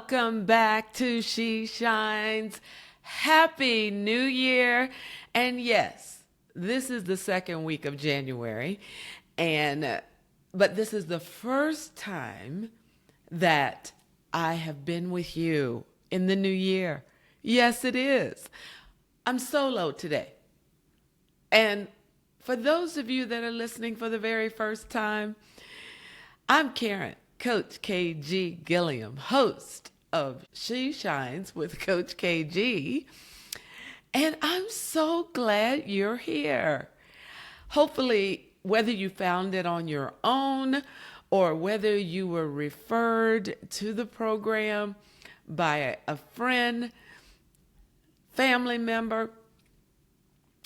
Welcome back to She Shines. Happy New Year. And yes, this is the second week of January. And but this is the first time that I have been with you in the new year. Yes, it is. I'm solo today. And for those of you that are listening for the very first time, I'm Karen, Coach KG Gilliam, host of She Shines with Coach KG. And I'm so glad you're here. Hopefully, whether you found it on your own or whether you were referred to the program by a friend, family member,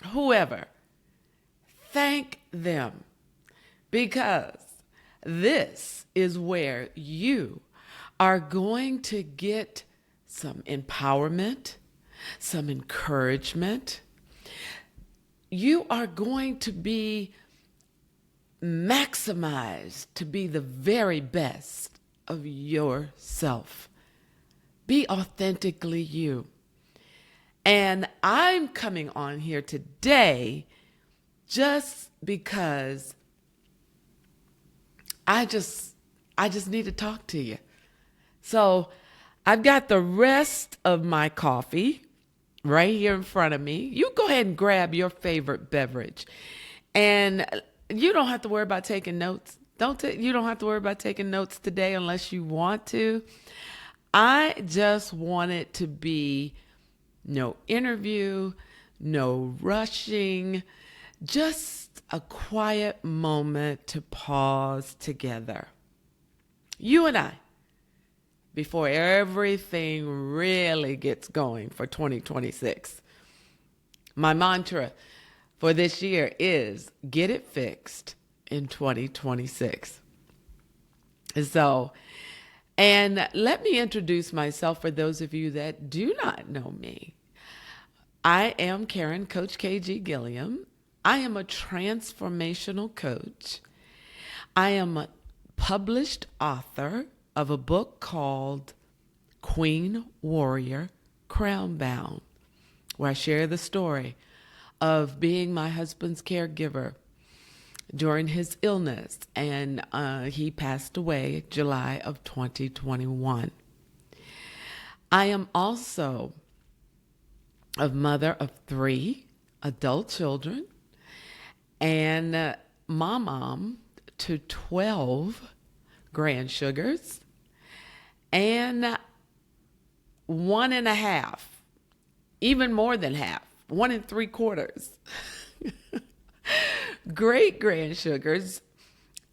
whoever, thank them because this is where you are going to get some empowerment, some encouragement. You are going to be maximized to be the very best of yourself. Be authentically you. And I'm coming on here today just because I just need to talk to you. So I've got the rest of my coffee right here in front of me. You go ahead and grab your favorite beverage. And you don't have to worry about taking notes. You don't have to worry about taking notes today unless you want to. I just want it to be no interview, no rushing, just a quiet moment to pause together. You and I, before everything really gets going for 2026. My mantra for this year is get it fixed in 2026. And let me introduce myself for those of you that do not know me. I am Karen, Coach KG Gilliam. I am a transformational coach. I am a published author of a book called Queen Warrior Crownbound, where I share the story of being my husband's caregiver during his illness, and he passed away July of 2021. I am also a mother of 3 adult children and mom to 12 grandsugars and 1.5, even more than half, 1 3/4 great grandsugars.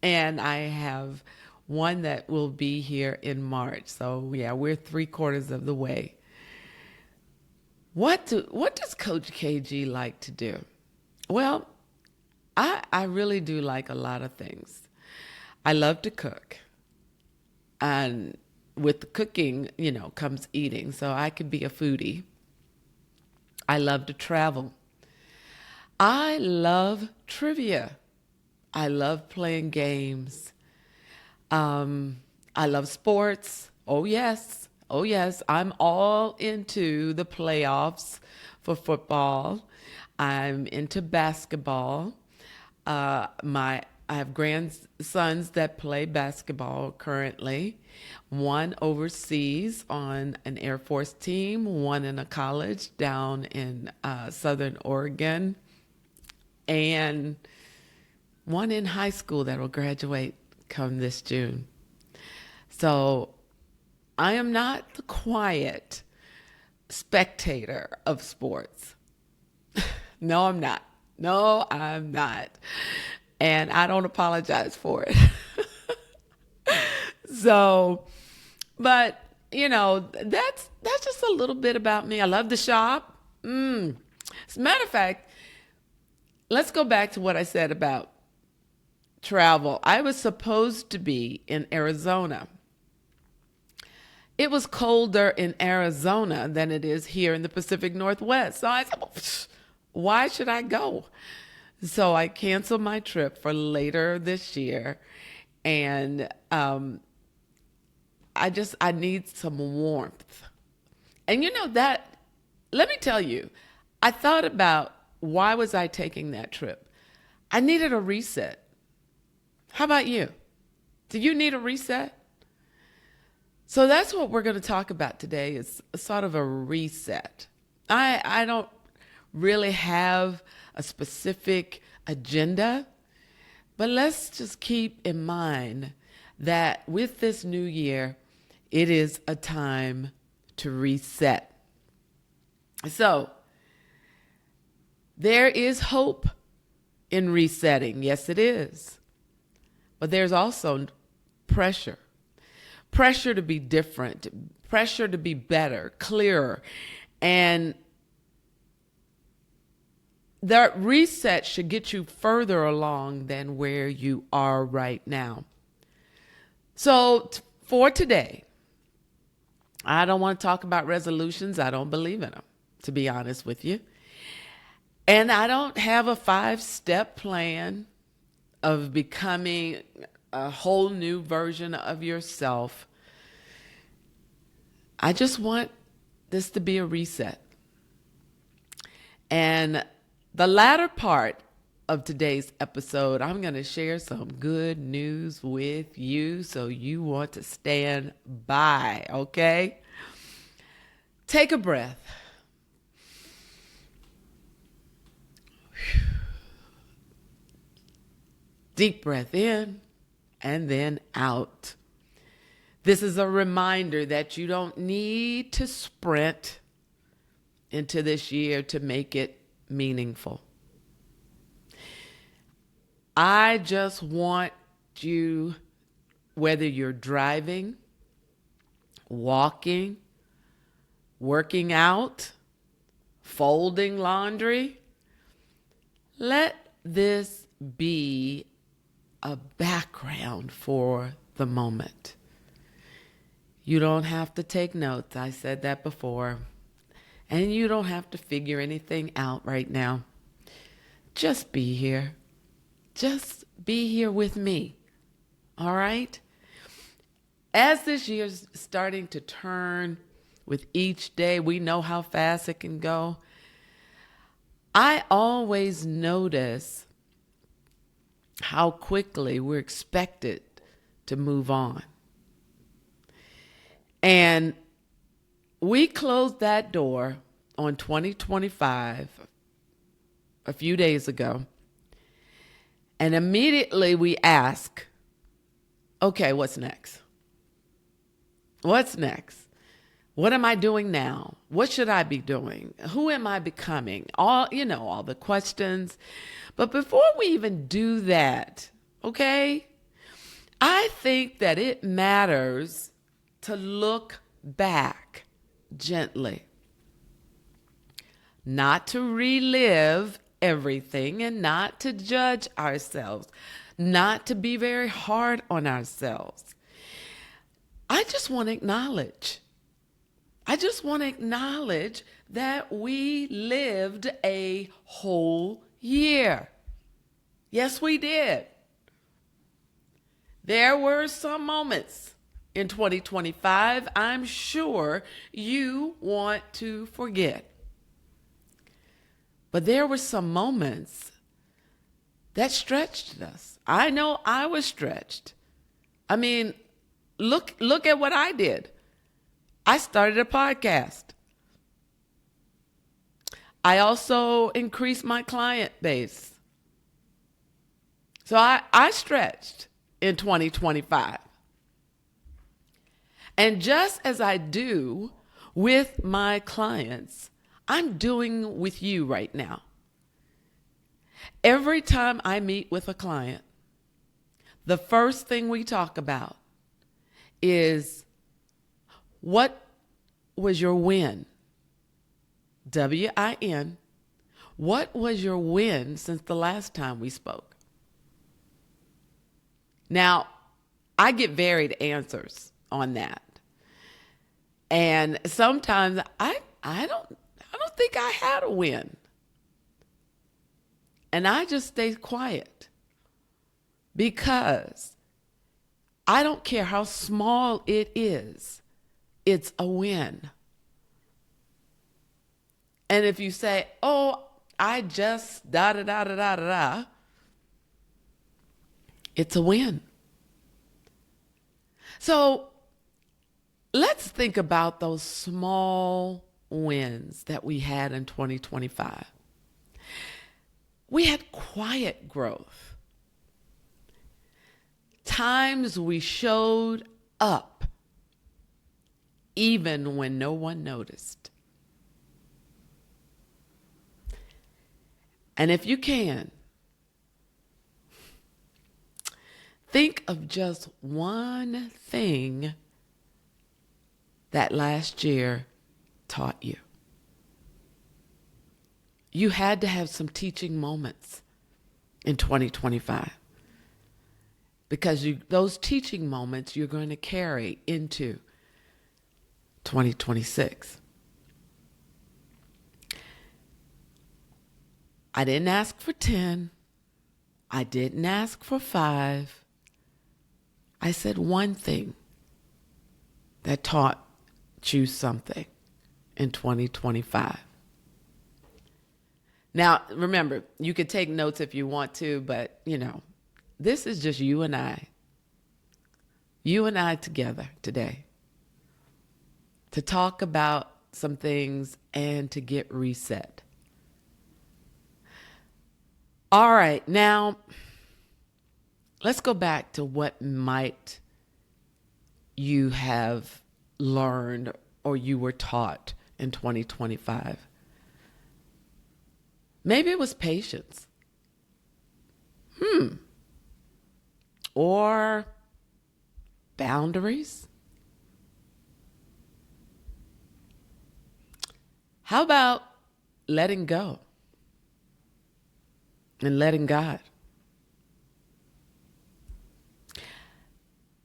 And I have one that will be here in March. So yeah, we're 3/4 of the way. What does Coach KG like to do? Well, I really do like a lot of things. I love to cook. And with the cooking, comes eating. So I could be a foodie. I love to travel. I love trivia. I love playing games. I love sports. Oh, yes. Oh, yes. I'm all into the playoffs for football. I'm into basketball. I have grandsons that play basketball currently. One overseas on an Air Force team, one in a college down in Southern Oregon, and one in high school that will graduate come this June. So I am not the quiet spectator of sports. No, I'm not. No, I'm not. And I don't apologize for it. But that's just a little bit about me. I love to shop. As a matter of fact, let's go back to what I said about travel. I was supposed to be in Arizona. It was colder in Arizona than it is here in the Pacific Northwest. So I said, well, why should I go? So I canceled my trip for later this year. And I need some warmth. And you know that, let me tell you, I thought about why was I taking that trip? I needed a reset. How about you? Do you need a reset? So that's what we're going to talk about today, is a sort of a reset. I don't really have a specific agenda, but let's just keep in mind that with this new year, it is a time to reset. So there is hope in resetting. Yes, it is. But there's also pressure. Pressure to be different, pressure to be better, clearer. And that reset should get you further along than where you are right now. So for today, I don't want to talk about resolutions. I don't believe in them, to be honest with you. And I don't have a 5-step plan of becoming a whole new version of yourself. I just want this to be a reset. And the latter part of today's episode, I'm going to share some good news with you, so you want to stand by, okay? Take a breath. Deep breath in and then out. This is a reminder that you don't need to sprint into this year to make it meaningful. I just want you, whether you're driving, walking, working out, folding laundry, let this be a background for the moment. You don't have to take notes. I said that before. And you don't have to figure anything out right now. Just be here. Just be here with me. All right? As this year's starting to turn with each day, we know how fast it can go. I always notice how quickly we're expected to move on. And we closed that door on 2025 a few days ago. And immediately we ask, okay, what's next? What's next? What am I doing now? What should I be doing? Who am I becoming? All the questions. But before we even do that, okay, I think that it matters to look back gently. Not to relive everything and not to judge ourselves, not to be very hard on ourselves. I just want to acknowledge that we lived a whole year. Yes, we did. There were some moments in 2025 I'm sure you want to forget. But there were some moments that stretched us. I know I was stretched. I mean, look at what I did. I started a podcast. I also increased my client base. So I stretched in 2025. And just as I do with my clients, I'm doing with you right now. Every time I meet with a client, the first thing we talk about is, what was your win? W-I-N. What was your win since the last time we spoke? Now, I get varied answers on that. And sometimes I don't think I had a win. And I just stay quiet because I don't care how small it is, it's a win. And if you say, oh, I just da da da da da da da, it's a win. So let's think about those small wins that we had in 2025. We had quiet growth. Times we showed up even when no one noticed. And if you can, think of just one thing that last year taught you. You had to have some teaching moments in 2025 because those teaching moments you're going to carry into 2026. I didn't ask for 10. I didn't ask for 5. I said one thing that taught you something in 2025. Now, remember, you could take notes if you want to, but, this is just you and I. You and I together today to talk about some things and to get reset. All right, now let's go back to what might you have learned or you were taught in 2025. Maybe it was patience. Or boundaries. How about letting go and letting God?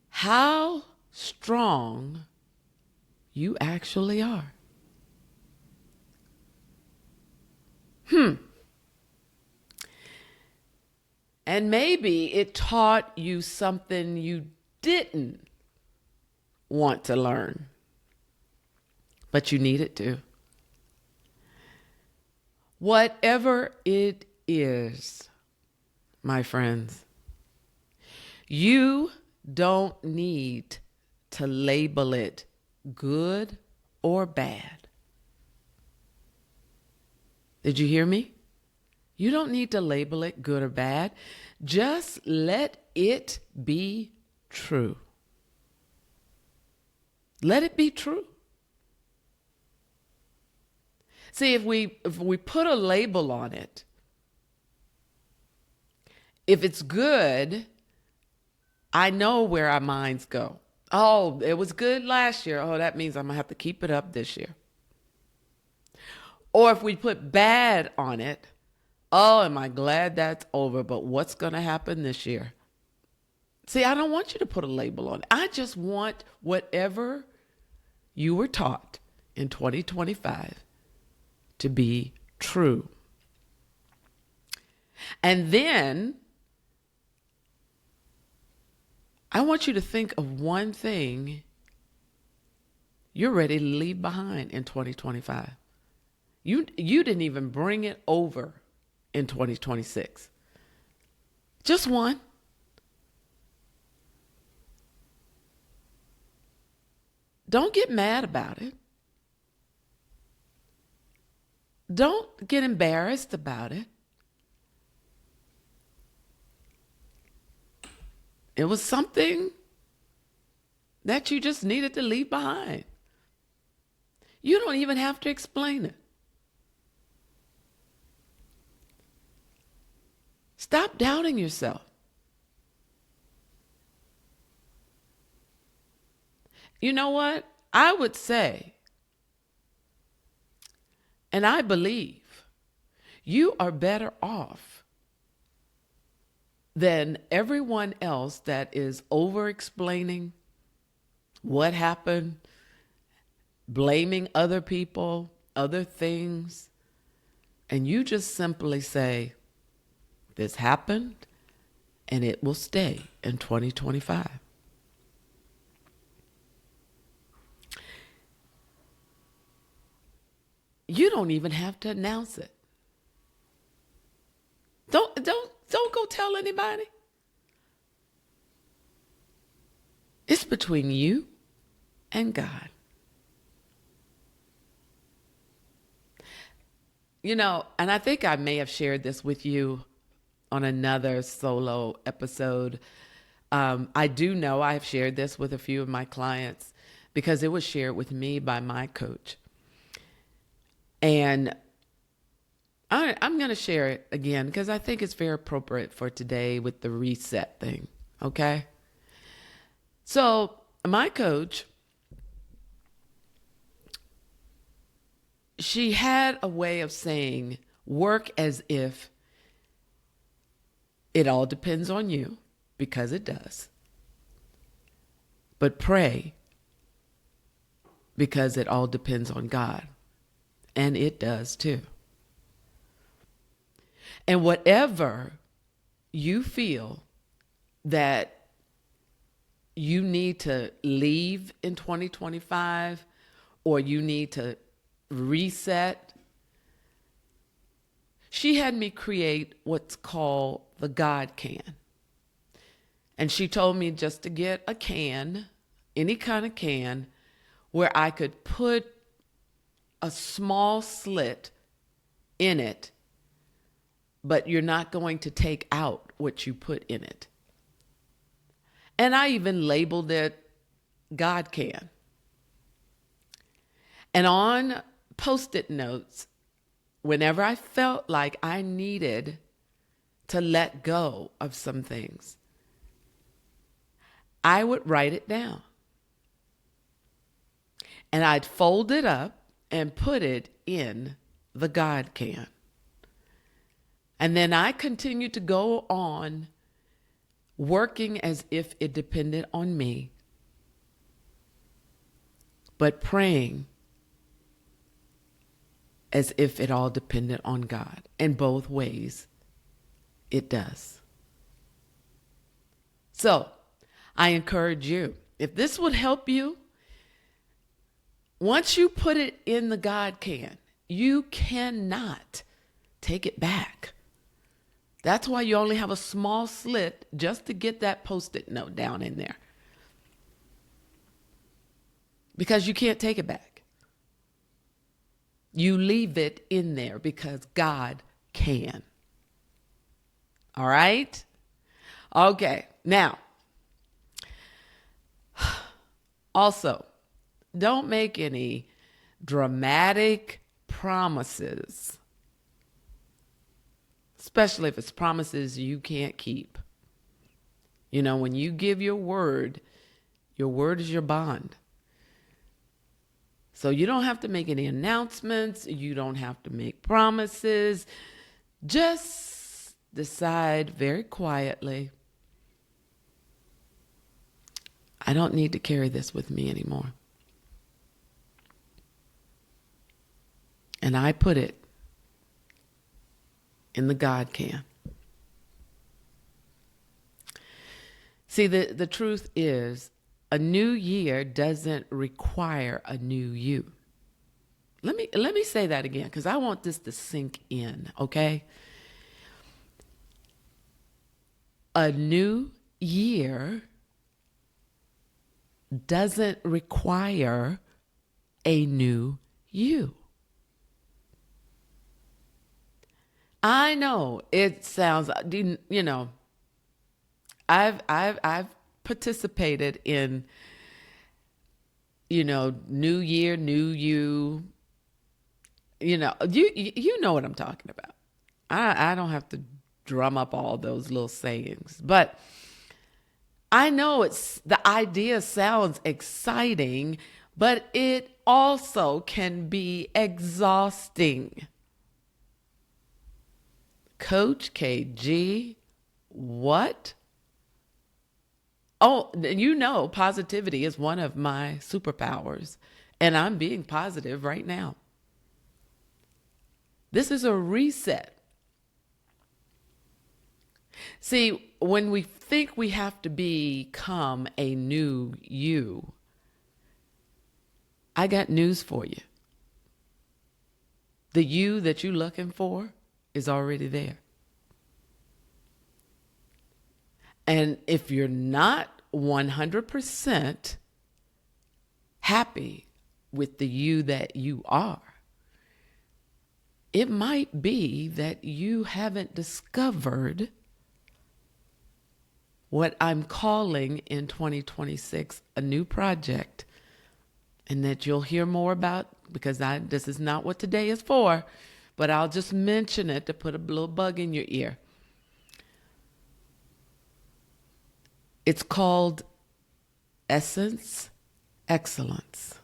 How strong you actually are. And maybe it taught you something you didn't want to learn, but you needed to. Whatever it is, my friends, you don't need to label it good or bad. Did you hear me? You don't need to label it good or bad. Just let it be true. Let it be true. See, if we put a label on it, if it's good, I know where our minds go. Oh, it was good last year. Oh, that means I'm going to have to keep it up this year. Or if we put bad on it, oh, am I glad that's over, but what's going to happen this year? See, I don't want you to put a label on it. I just want whatever you were taught in 2025 to be true. And then I want you to think of one thing you're ready to leave behind in 2025. You didn't even bring it over in 2026. Just one. Don't get mad about it. Don't get embarrassed about it. It was something that you just needed to leave behind. You don't even have to explain it. Stop doubting yourself. You know what? I would say, and I believe, you are better off than everyone else that is over-explaining what happened, blaming other people, other things, and you just simply say, this happened and it will stay in 2025. you don't even have to announce it. Don't go tell anybody. It's between you and God. You know, and I think I may have shared this with you on another solo episode. I do know I've shared this with a few of my clients because it was shared with me by my coach. And I'm going to share it again because I think it's very appropriate for today with the reset thing. Okay. So my coach, she had a way of saying, work as if it all depends on you, because it does. But pray because it all depends on God. And it does too. And whatever you feel that you need to leave in 2025, or you need to reset, she had me create what's called the God can. And she told me just to get a can, any kind of can, where I could put a small slit in it, but you're not going to take out what you put in it. And I even labeled it God can. And on Post-it notes, whenever I felt like I needed to let go of some things, I would write it down. And I'd fold it up and put it in the God can. And then I continued to go on working as if it depended on me, but praying as if it all depended on God. In both ways, it does. So I encourage you, if this would help you, once you put it in the God can, you cannot take it back. That's why you only have a small slit just to get that Post-it note down in there. Because you can't take it back. You leave it in there because God can. All right? Okay. Now, also, don't make any dramatic promises, especially if it's promises you can't keep. You know, when you give your word is your bond. So you don't have to make any announcements. You don't have to make promises. Just decide very quietly, I don't need to carry this with me anymore. And I put it in the God can. See, the truth is, a new year doesn't require a new you. Let me say that again, because I want this to sink in, okay? A new year doesn't require a new you. I know it sounds, you know, I've participated in, you know, new year, new you. You know, you know what I'm talking about. I don't have to drum up all those little sayings, but I know the idea sounds exciting, but it also can be exhausting. Coach KG, what? Oh, you know, positivity is one of my superpowers, and I'm being positive right now. This is a reset. See, when we think we have to become a new you, I got news for you. The you that you're looking for is already there. And if you're not 100% happy with the you that you are, it might be that you haven't discovered what I'm calling in 2026 a new project, and that you'll hear more about, because this is not what today is for, but I'll just mention it to put a little bug in your ear. It's called Essence Excellence.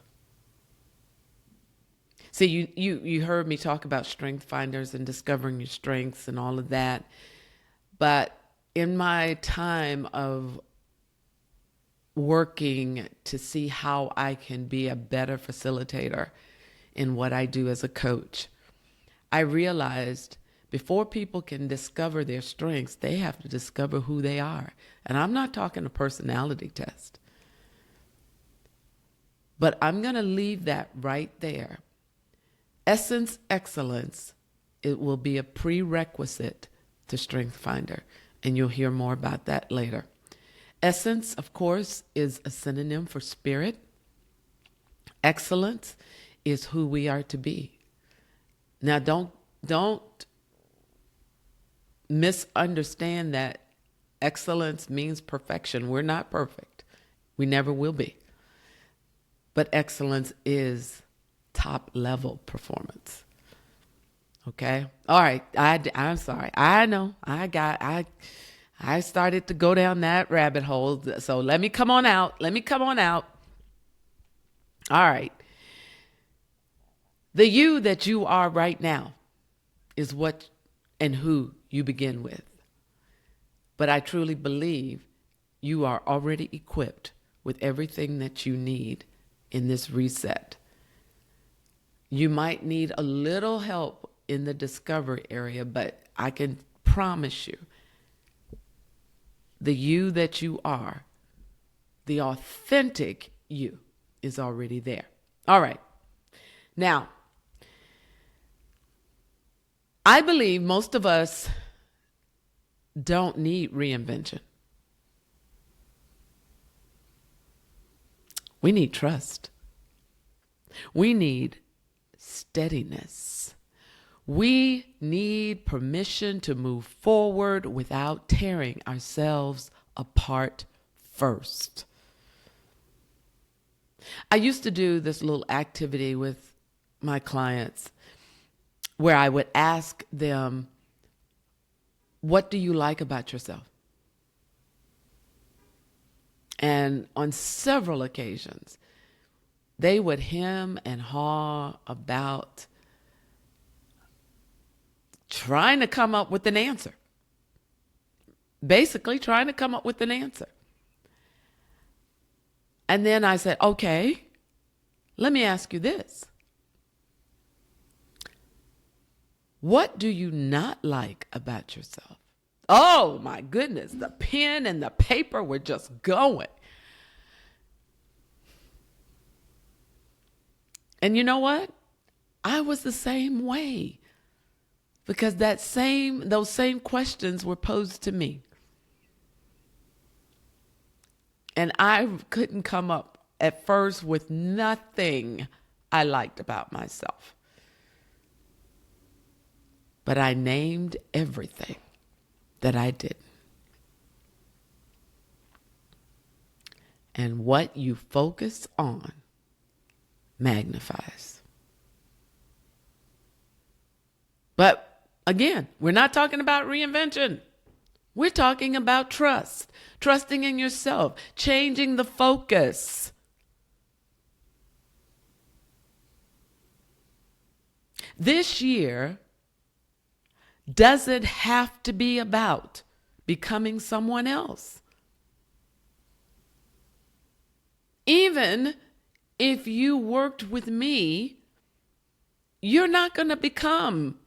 See, you heard me talk about strength finders and discovering your strengths and all of that. But in my time of working to see how I can be a better facilitator in what I do as a coach, I realized before people can discover their strengths, they have to discover who they are. And I'm not talking a personality test, but I'm going to leave that right there. Essence Excellence, it will be a prerequisite to Strength Finder, and you'll hear more about that later. Essence, of course, is a synonym for spirit. Excellence is who we are to be. Now, don't misunderstand that excellence means perfection. We're not perfect. We never will be. But excellence is top level performance. Okay? All right. I'm sorry. I know. I started to go down that rabbit hole. So let me come on out. All right. The you that you are right now is what and who you begin with. But I truly believe you are already equipped with everything that you need in this reset. You might need a little help in the discovery area, but I can promise you, the you that you are, the authentic you, is already there. All right. Now, I believe most of us don't need reinvention. We need trust. We need steadiness. We need permission to move forward without tearing ourselves apart first. I used to do this little activity with my clients where I would ask them, what do you like about yourself? And on several occasions, they would hem and haw about trying to come up with an answer. Basically, trying to come up with an answer. And then I said, okay, let me ask you this. What do you not like about yourself? Oh my goodness, the pen and the paper were just going. And you know what? I was the same way, because those same questions were posed to me. And I couldn't come up at first with nothing I liked about myself. But I named everything that I did. And what you focus on magnifies. But again, we're not talking about reinvention. We're talking about trust, trusting in yourself, changing the focus. This year doesn't have to be about becoming someone else. Even if you worked with me, you're not going to become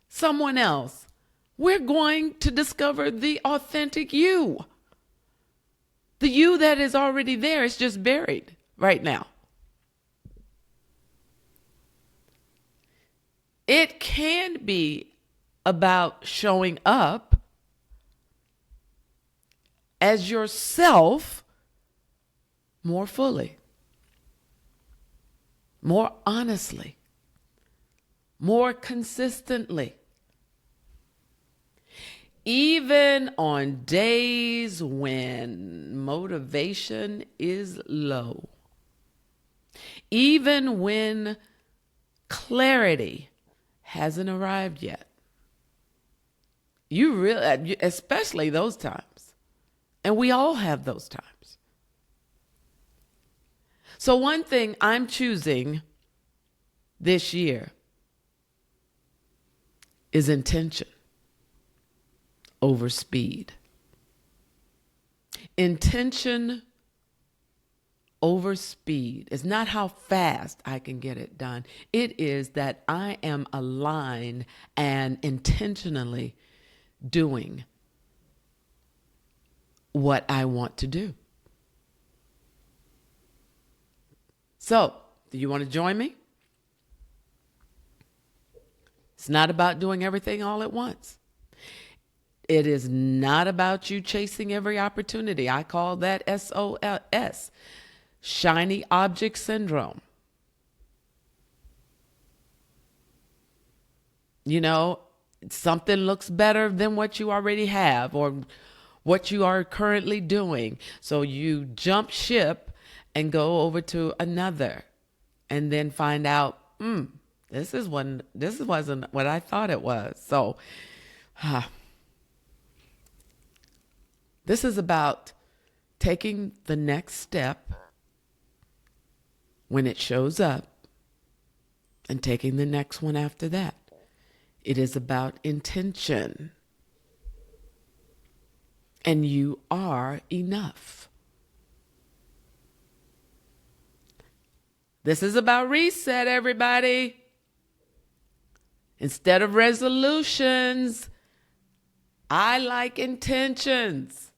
someone else. We're going to discover the authentic you. The you that is already there is just buried right now. It can be about showing up as yourself more fully, more honestly, more consistently. Even on days when motivation is low, even when clarity hasn't arrived yet. You really, especially those times. And we all have those times. So one thing I'm choosing this year is intention over speed. Intention over speed is not how fast I can get it done. It is that I am aligned and intentionally doing what I want to do. So, do you want to join me? It's not about doing everything all at once. It is not about you chasing every opportunity. I call that SOS, shiny object syndrome. You know, something looks better than what you already have or what you are currently doing. So you jump ship and go over to another and then find out, this wasn't what I thought it was. So this is about taking the next step when it shows up and taking the next one after that. It is about intention. And you are enough. This is about reset, everybody. Instead of resolutions, I like intentions.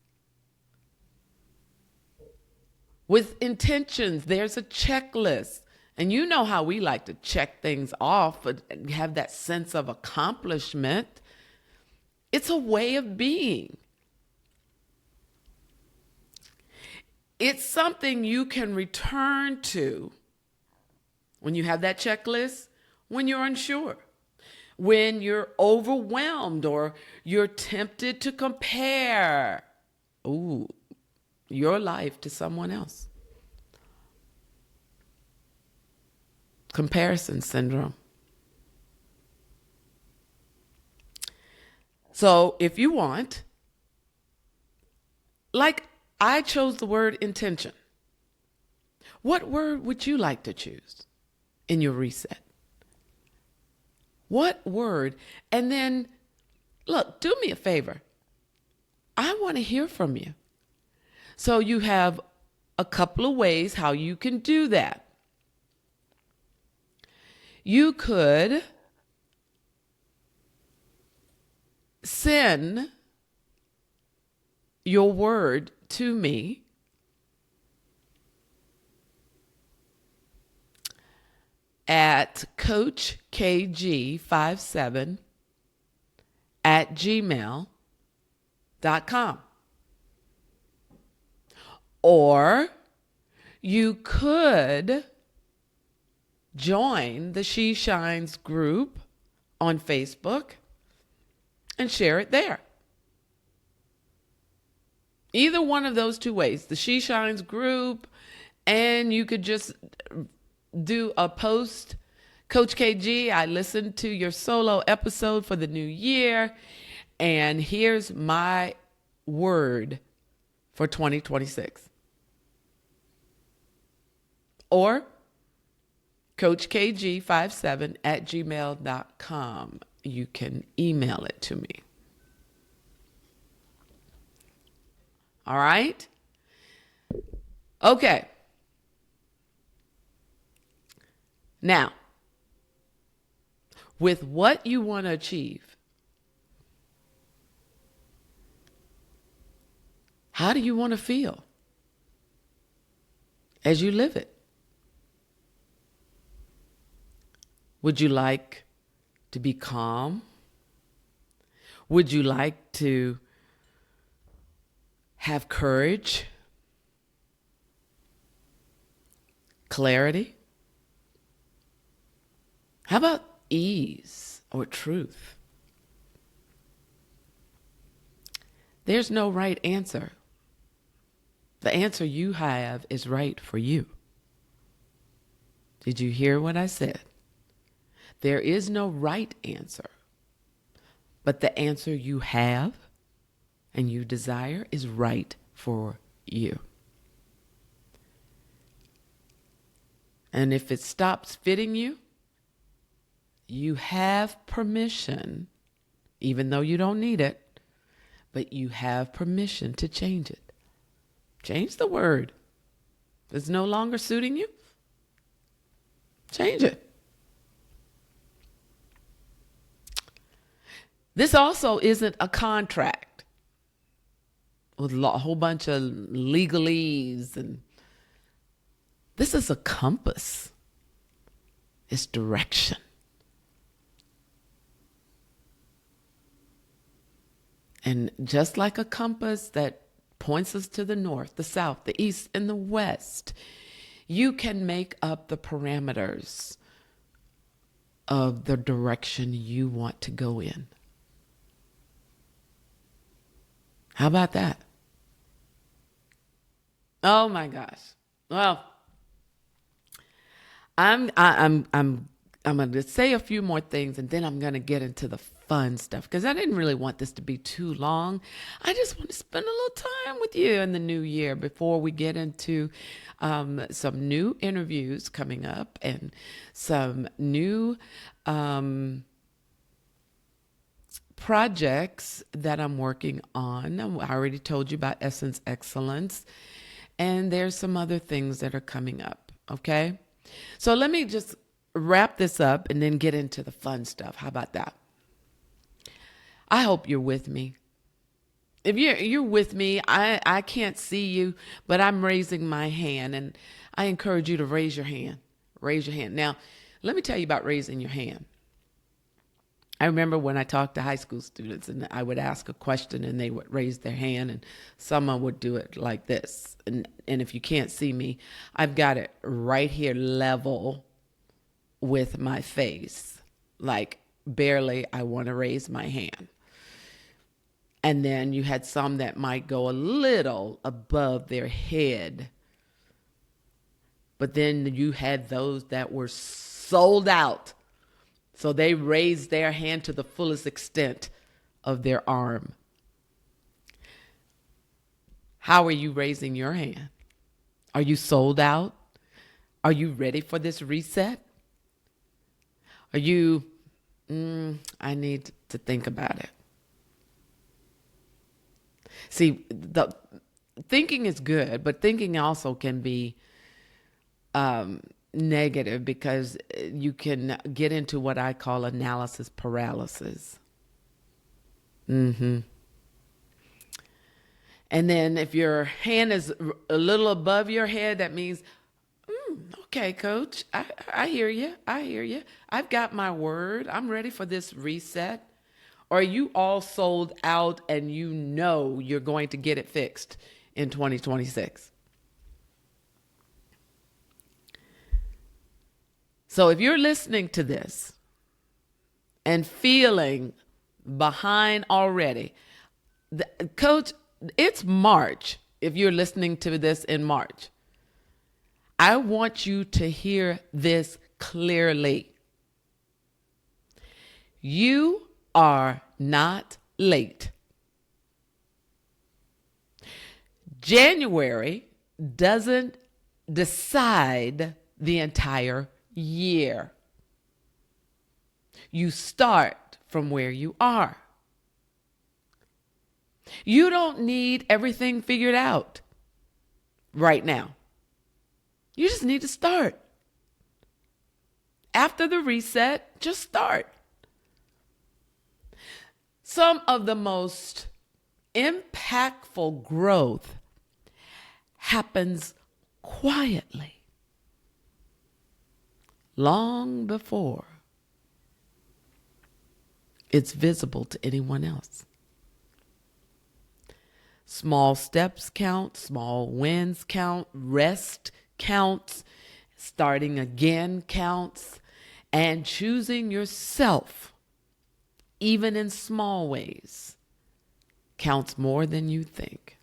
With intentions, there's a checklist. And you know how we like to check things off and have that sense of accomplishment. It's a way of being. It's something you can return to when you have that checklist, when you're unsure, when you're overwhelmed or you're tempted to compare your life to someone else. Comparison syndrome. So if you want, like I chose the word intention. What word would you like to choose in your reset? What word? And then, look, do me a favor. I want to hear from you. So you have a couple of ways how you can do that. You could send your word to me at coachkg57@gmail.com. Or you could join the She Shines group on Facebook and share it there. Either one of those two ways, the She Shines group, and you could just do a post. Coach KG, I listened to your solo episode for the new year, and here's my word for 2026. Or coachkg57@gmail.com. You can email it to me. All right? Okay. Now, with what you want to achieve, how do you want to feel as you live it? Would you like to be calm? Would you like to have courage, clarity? How about ease or truth? There's no right answer. The answer you have is right for you. Did you hear what I said? There is no right answer, but the answer you have and you desire is right for you. And if it stops fitting you, you have permission, even though you don't need it, but you have permission to change it. Change the word. If it's no longer suiting you, change it. This also isn't a contract with a whole bunch of legalese, and this is a compass. It's direction. And just like a compass that points us to the north, the south, the east, and the west, you can make up the parameters of the direction you want to go in. How about that? Oh my gosh. Well, I'm going to say a few more things, and then I'm going to get into the fun stuff, because I didn't really want this to be too long. I just want to spend a little time with you in the new year before we get into some new interviews coming up and some new projects that I'm working on. I already told you about Essence Excellence, and there's some other things that are coming up, okay? So let me just wrap this up and then get into the fun stuff. How about that? I hope you're with me. If you're with me, I can't see you, but I'm raising my hand, and I encourage you to raise your hand. Raise your hand. Now, let me tell you about raising your hand. I remember when I talked to high school students, and I would ask a question and they would raise their hand, and someone would do it like this. And if you can't see me, I've got it right here level with my face. Like barely I want to raise my hand. And then you had some that might go a little above their head. But then you had those that were sold out. So they raised their hand to the fullest extent of their arm. How are you raising your hand? Are you sold out? Are you ready for this reset? Are you, I need to think about it. See, the thinking is good, but thinking also can be negative, because you can get into what I call analysis paralysis. And then if your hand is a little above your head, that means, okay, coach, I hear you. I hear you. I've got my word. I'm ready for this reset. Or are you all sold out and you know you're going to get it fixed in 2026? So if you're listening to this and feeling behind already, coach, it's March. If you're listening to this in March, I want you to hear this clearly. You are not late. January doesn't decide the entire year. You start from where you are. You don't need everything figured out right now. You just need to start. After the reset, just start. Some of the most impactful growth happens quietly, long before it's visible to anyone else. Small steps count, small wins count, rest counts, starting again counts, and choosing yourself, even in small ways, counts more than you think.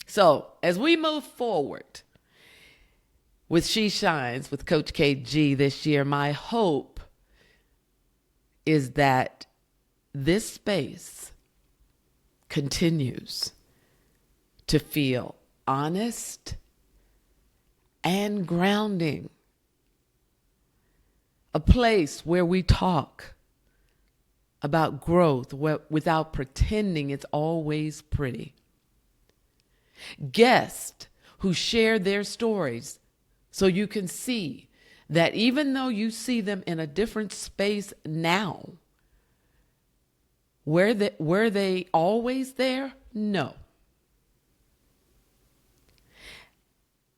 So, as we move forward with She Shines with Coach KG this year, my hope is that this space continues to feel honest and grounding. A place where we talk about growth without pretending it's always pretty. Guests who share their stories so you can see that even though you see them in a different space now, were they always there? No.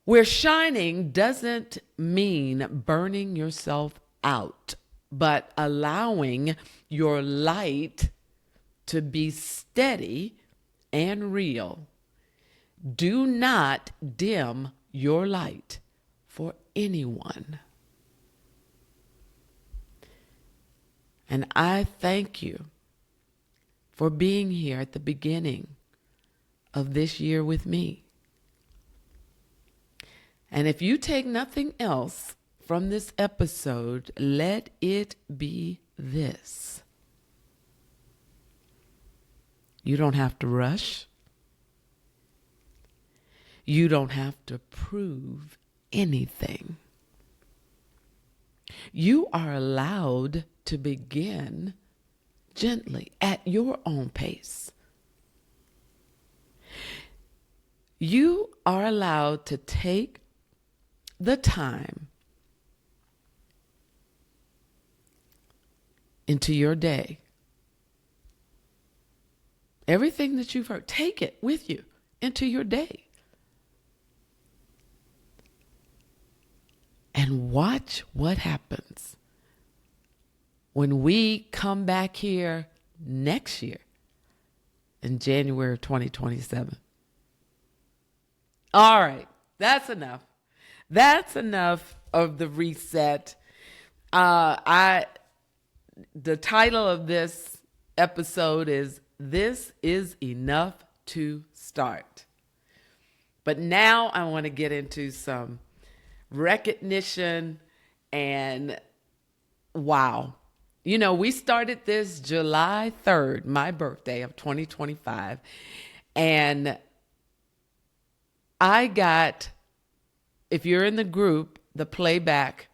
Where shining doesn't mean burning yourself out, but allowing your light to be steady and real. Do not dim your light for anyone. And I thank you for being here at the beginning of this year with me. And if you take nothing else from this episode, let it be this. You don't have to rush. You don't have to prove anything. You are allowed to begin gently at your own pace. You are allowed to take the time into your day. Everything that you've heard, take it with you into your day. And watch what happens when we come back here next year in January of 2027. All right, that's enough. That's enough of the reset. The title of this episode is This Is Enough to Start. But now I want to get into some recognition and wow. You know, we started this July 3rd, my birthday of 2025. And I got, if you're in the group, the playback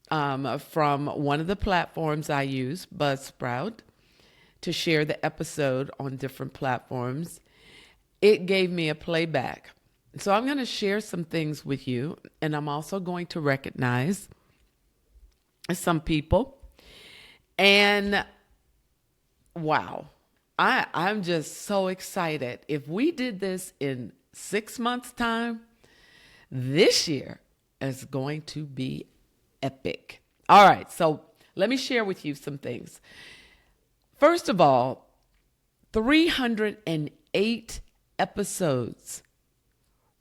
from one of the platforms I use, Buzzsprout, to share the episode on different platforms. It gave me a playback. So I'm going to share some things with you, and I'm also going to recognize some people. And wow, I'm just so excited. If we did this in 6 months' time, this year is going to be epic. All right, so let me share with you some things. First of all, 308 episodes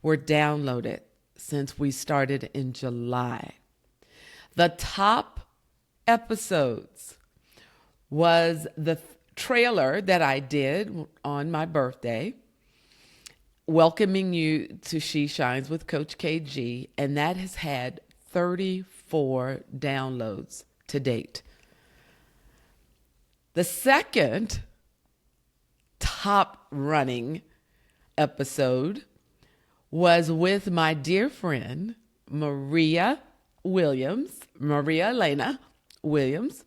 were downloaded since we started in July. The top episodes was the trailer that I did on my birthday, welcoming you to She Shines with Coach KG, and that has had 34 downloads to date. The second top running episode was with my dear friend, Maria Elena Williams.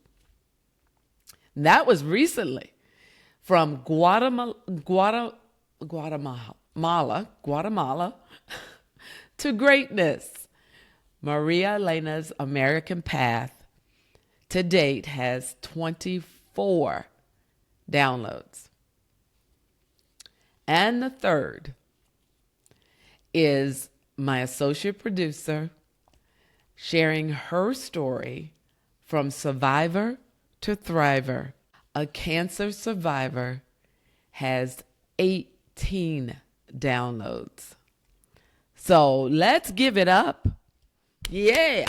That was recently from Guatemala to greatness. Maria Elena's American Path to date has 24 downloads. And the third is my associate producer sharing her story from survivor to Thriver. A cancer survivor has 18 downloads. So let's give it up. Yeah.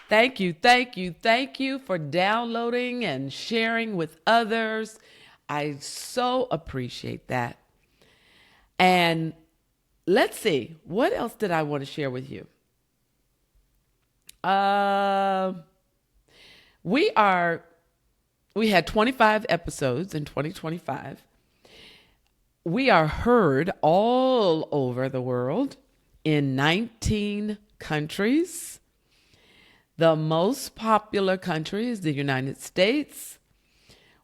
Thank you, thank you, thank you for downloading and sharing with others. I so appreciate that. And let's see, what else did I want to share with you? We had 25 episodes in 2025. We are heard all over the world in 19 countries. The most popular country is the United States.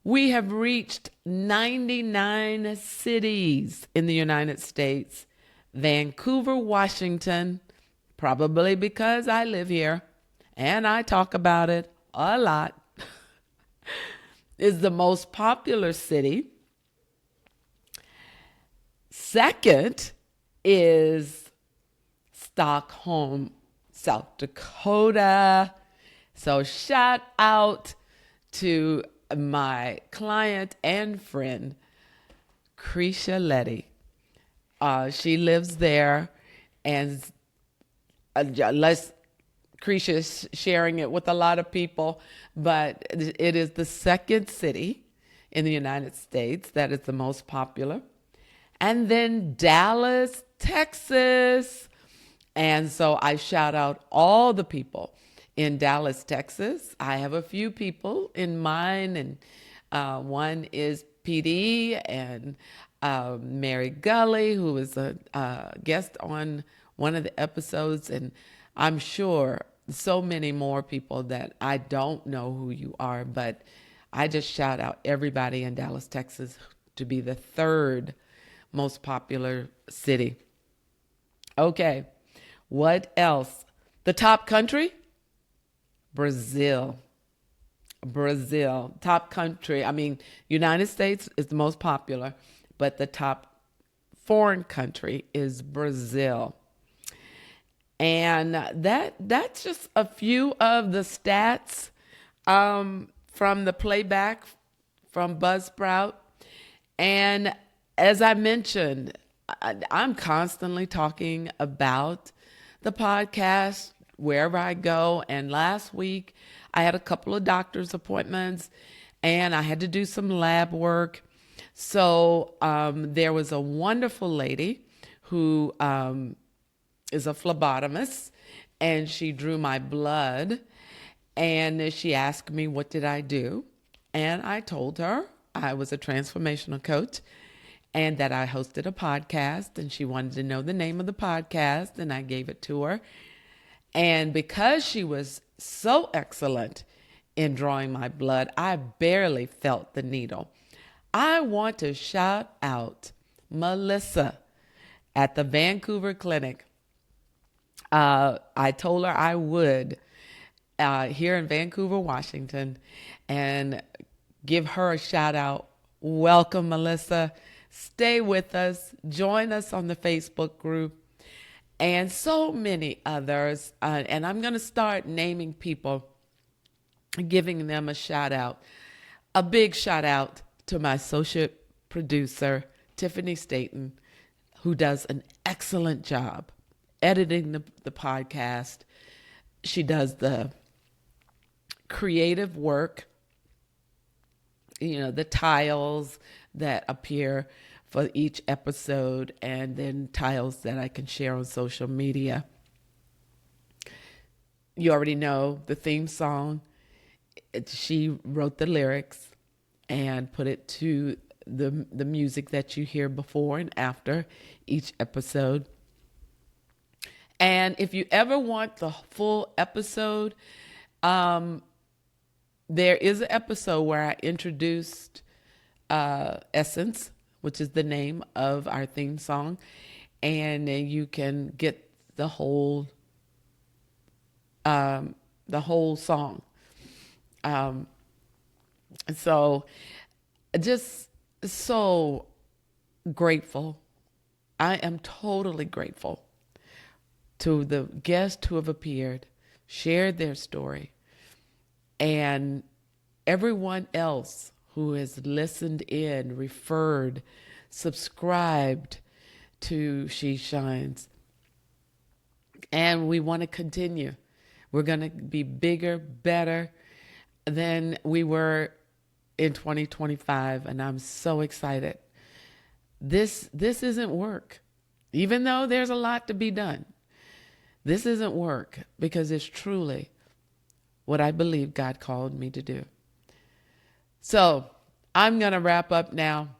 We have reached 99 cities in the United States. Vancouver, Washington, probably because I live here and I talk about it a lot, is the most popular city. Second is Stockholm, South Dakota. So shout out to my client and friend, Krisha Letty. She lives there, and Krisha is sharing it with a lot of people, but it is the second city in the United States that is the most popular. And then Dallas, Texas. And so I shout out all the people in Dallas, Texas. I have a few people in mind, and one is PD and Mary Gully, who is a guest on one of the episodes. And I'm sure so many more people that I don't know who you are, but I just shout out everybody in Dallas, Texas to be the third most popular city. Okay, what else? The top country? Brazil. Brazil, top country. I mean, United States is the most popular, but the top foreign country is Brazil. And that's just a few of the stats from the playback from Buzzsprout. And as I mentioned, I'm constantly talking about the podcast wherever I go. And last week, I had a couple of doctor's appointments and I had to do some lab work. So there was a wonderful lady who is a phlebotomist, and she drew my blood, and she asked me, what did I do? And I told her I was a transformational coach and that I hosted a podcast, and she wanted to know the name of the podcast, and I gave it to her. And because she was so excellent in drawing my blood, I barely felt the needle. I want to shout out Melissa at the Vancouver Clinic. I told her I would here in Vancouver, Washington, and give her a shout out. Welcome, Melissa. Stay with us. Join us on the Facebook group and so many others. And I'm going to start naming people, giving them a shout out. A big shout out to my associate producer, Tiffany Staten, who does an excellent job editing the podcast. She does the creative work, the tiles that appear for each episode, and then tiles that I can share on social media. You already know the theme song. She wrote the lyrics and put it to the music that you hear before and after each episode. And if you ever want the full episode, there is an episode where I introduced Essence, which is the name of our theme song, and you can get the whole song. So just so grateful. I am totally grateful to the guests who have appeared, shared their story, and everyone else who has listened in, referred, subscribed to She Shines. And we want to continue. We're going to be bigger, better than we were in 2025. And I'm so excited. This isn't work. Even though there's a lot to be done, this isn't work because it's truly what I believe God called me to do. So I'm going to wrap up now.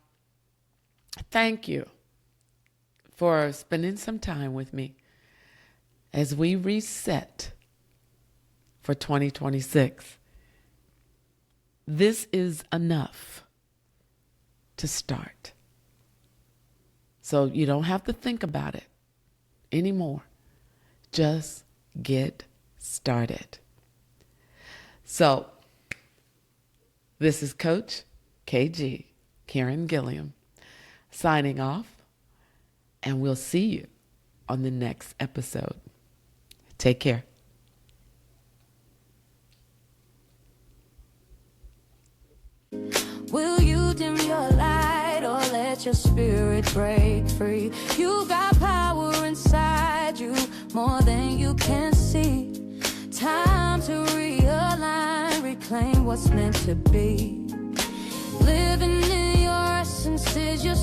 Thank you for spending some time with me as we reset for 2026. This is enough to start. So you don't have to think about it anymore. Just get started. So this is Coach KG, Karen Gilliam, signing off, and we'll see you on the next episode. Take care. Will you dim your light or let your spirit break free? You got power inside you, more than you can see. Time to realign, reclaim what's meant to be. Living in your essence is your